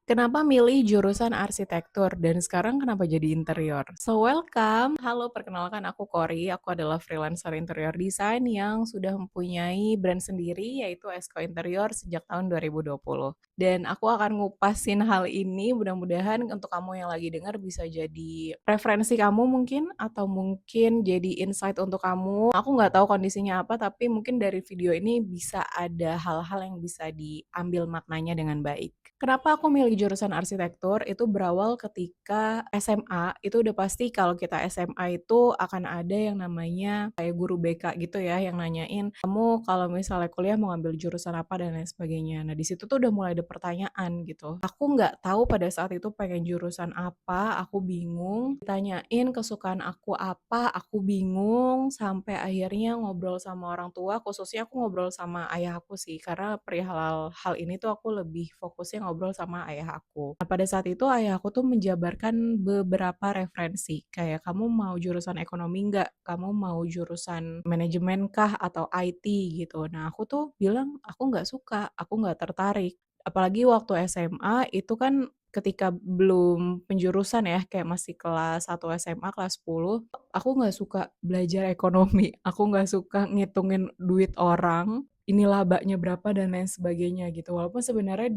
Kenapa milih jurusan arsitektur dan sekarang kenapa jadi interior? So welcome, halo perkenalkan aku Kori, aku adalah freelancer interior design yang sudah mempunyai brand sendiri yaitu Esko Interior sejak tahun 2020. Dan aku akan ngupasin hal ini mudah-mudahan untuk kamu yang lagi dengar bisa jadi referensi kamu mungkin atau mungkin jadi insight untuk kamu. Aku nggak tahu kondisinya apa tapi mungkin dari video ini bisa ada hal-hal yang bisa diambil maknanya dengan baik. Kenapa aku milih jurusan arsitektur, itu berawal ketika SMA, itu udah pasti kalau kita SMA itu akan ada yang namanya kayak guru BK gitu ya, yang nanyain, "Kamu kalau misalnya kuliah mau ngambil jurusan apa?" dan lain sebagainya. Nah, di situ tuh udah mulai ada pertanyaan gitu. Aku nggak tahu pada saat itu pengen jurusan apa, aku bingung. Ditanyain kesukaan aku apa, aku bingung, sampai akhirnya ngobrol sama orang tua, khususnya aku ngobrol sama ayah aku sih, karena perihal hal ini tuh aku lebih fokusnya ngobrol sama ayah aku. Nah, pada saat itu ayah aku tuh menjabarkan beberapa referensi, kayak kamu mau jurusan ekonomi nggak? Kamu mau jurusan manajemen kah atau IT gitu. Nah, aku tuh bilang aku nggak suka, aku nggak tertarik. Apalagi waktu SMA itu kan ketika belum penjurusan ya, kayak masih kelas 1 SMA, kelas 10, aku nggak suka belajar ekonomi, aku nggak suka ngitungin duit orang, ini labanya berapa dan lain sebagainya gitu. Walaupun sebenarnya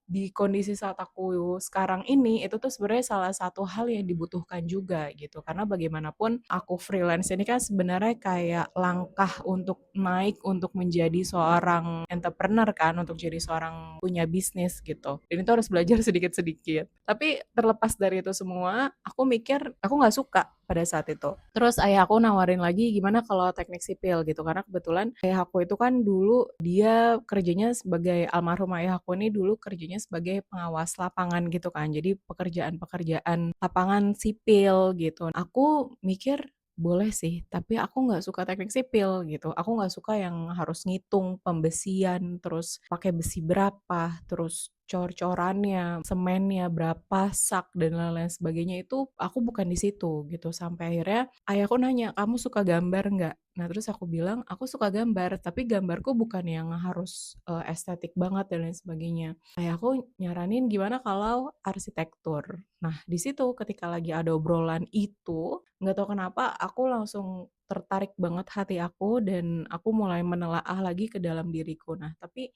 di kondisi saat aku sekarang ini, itu tuh sebenarnya salah satu hal yang dibutuhkan juga gitu. Karena bagaimanapun aku freelance ini kan sebenarnya kayak langkah untuk naik untuk menjadi seorang entrepreneur kan, untuk jadi seorang punya bisnis gitu. Dan itu harus belajar sedikit-sedikit. Tapi terlepas dari itu semua, aku mikir aku nggak suka pada saat itu. Terus ayah aku nawarin lagi gimana kalau teknik sipil gitu karena kebetulan ayah aku itu kan dulu dia kerjanya sebagai almarhum ayah aku ini dulu kerjanya sebagai pengawas lapangan gitu kan. Jadi pekerjaan-pekerjaan lapangan sipil gitu. Aku mikir boleh sih, tapi aku nggak suka teknik sipil gitu. Aku nggak suka yang harus ngitung pembesian, terus pakai besi berapa, terus cor-corannya, semennya berapa, sak dan lain-lain sebagainya itu aku bukan di situ gitu. Sampai akhirnya ayahku nanya, "Kamu suka gambar nggak?" Nah, terus aku bilang, "Aku suka gambar, tapi gambarku bukan yang harus, estetik banget dan lain sebagainya." Ayahku nyaranin, "Gimana kalau arsitektur?" Nah, di situ ketika lagi ada obrolan itu, nggak tahu kenapa aku langsung tertarik banget hati aku dan aku mulai menelaah lagi ke dalam diriku. Nah, tapi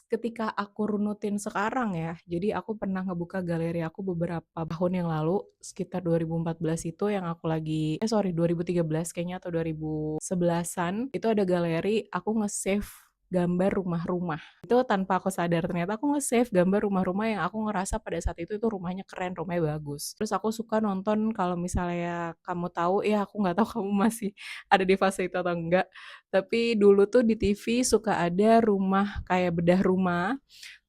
ketika aku runutin sekarang ya, jadi aku pernah ngebuka galeri aku beberapa tahun yang lalu, sekitar 2014 itu yang aku lagi sorry 2013 kayaknya atau 2011-an, itu ada galeri aku nge-save gambar rumah-rumah. Itu tanpa aku sadar ternyata aku nge-save gambar rumah-rumah yang aku ngerasa pada saat itu rumahnya keren, rumahnya bagus. Terus aku suka nonton kalau misalnya kamu tahu ya aku nggak tahu kamu masih ada di fase itu atau enggak, tapi dulu tuh di TV suka ada rumah kayak bedah rumah,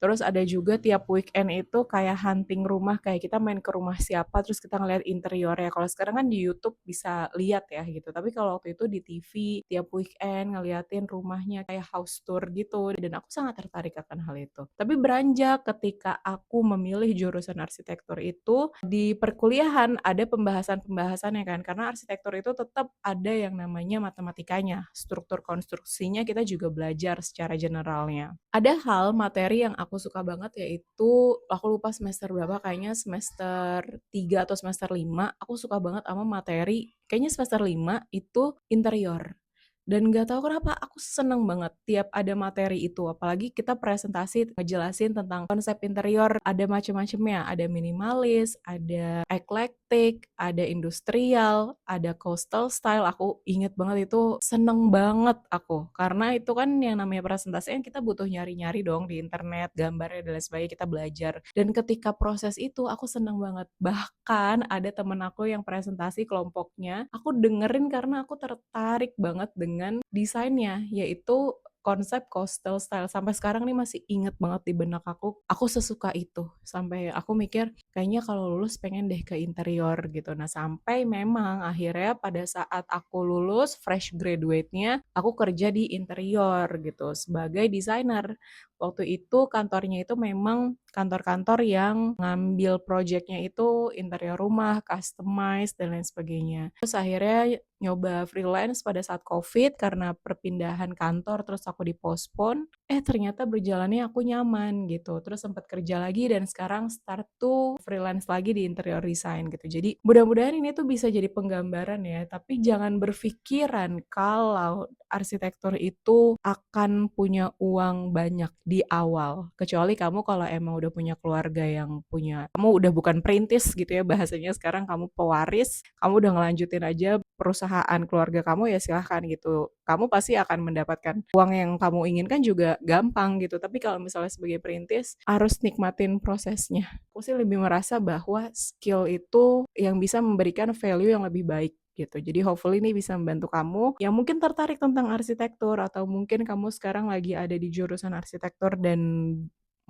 terus ada juga tiap weekend itu kayak hunting rumah, kayak kita main ke rumah siapa, terus kita ngeliat interiornya. Kalau sekarang kan di YouTube bisa lihat ya gitu, tapi kalau waktu itu di TV tiap weekend ngeliatin rumahnya kayak house tour gitu, dan aku sangat tertarik akan hal itu. Tapi beranjak ketika aku memilih jurusan arsitektur itu, di perkuliahan ada pembahasan-pembahasannya kan, karena arsitektur itu tetap ada yang namanya matematikanya, struktur konstruksinya kita juga belajar secara generalnya. Ada hal materi yang aku suka banget yaitu aku lupa semester berapa, kayaknya semester 3 atau semester 5 aku suka banget sama materi, kayaknya semester 5 itu interior. Dan nggak tahu kenapa aku seneng banget tiap ada materi itu, apalagi kita presentasi ngejelasin tentang konsep interior, ada macam-macamnya, ada minimalis, ada eclectic, ada industrial, ada coastal style. Aku inget banget itu seneng banget aku, karena itu kan yang namanya presentasi kan kita butuh nyari-nyari dong di internet, gambarnya dan lain sebagainya, kita belajar. Dan ketika proses itu aku seneng banget. Bahkan ada temen aku yang presentasi kelompoknya, aku dengerin karena aku tertarik banget dengan desainnya, yaitu konsep coastal style. Sampai sekarang nih masih inget banget di benak aku sesuka itu. Sampai aku mikir, kayaknya kalau lulus pengen deh ke interior gitu. Nah, sampai memang akhirnya pada saat aku lulus, fresh graduate-nya, aku kerja di interior gitu, sebagai desainer. Waktu itu kantornya itu memang kantor-kantor yang ngambil project-nya itu interior rumah, customize, dan lain sebagainya. Terus akhirnya nyoba freelance pada saat COVID karena perpindahan kantor terus aku dipospon. ternyata berjalannya aku nyaman gitu. Terus sempat kerja lagi dan sekarang start to freelance lagi di interior design gitu. Jadi mudah-mudahan ini tuh bisa jadi penggambaran ya, tapi jangan berpikiran kalau arsitektur itu akan punya uang banyak di awal. Kecuali kamu kalau emang udah punya keluarga yang punya, kamu udah bukan perintis gitu ya bahasanya, sekarang kamu pewaris, kamu udah ngelanjutin aja perusahaan keluarga kamu ya silahkan gitu. Kamu pasti akan mendapatkan uang yang kamu inginkan juga gampang gitu. Tapi kalau misalnya sebagai perintis harus nikmatin prosesnya. Aku sih lebih merasa bahwa skill itu yang bisa memberikan value yang lebih baik gitu. Jadi hopefully ini bisa membantu kamu yang mungkin tertarik tentang arsitektur atau mungkin kamu sekarang lagi ada di jurusan arsitektur dan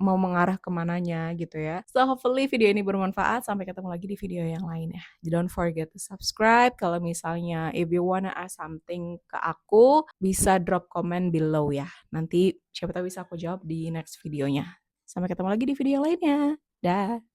mau mengarah kemananya gitu ya. So hopefully video ini bermanfaat. Sampai ketemu lagi di video yang lainnya. Don't forget to subscribe. Kalau misalnya if you wanna ask something ke aku, bisa drop comment below ya. Nanti siapa tahu bisa aku jawab di next videonya. Sampai ketemu lagi di video lainnya. Dah.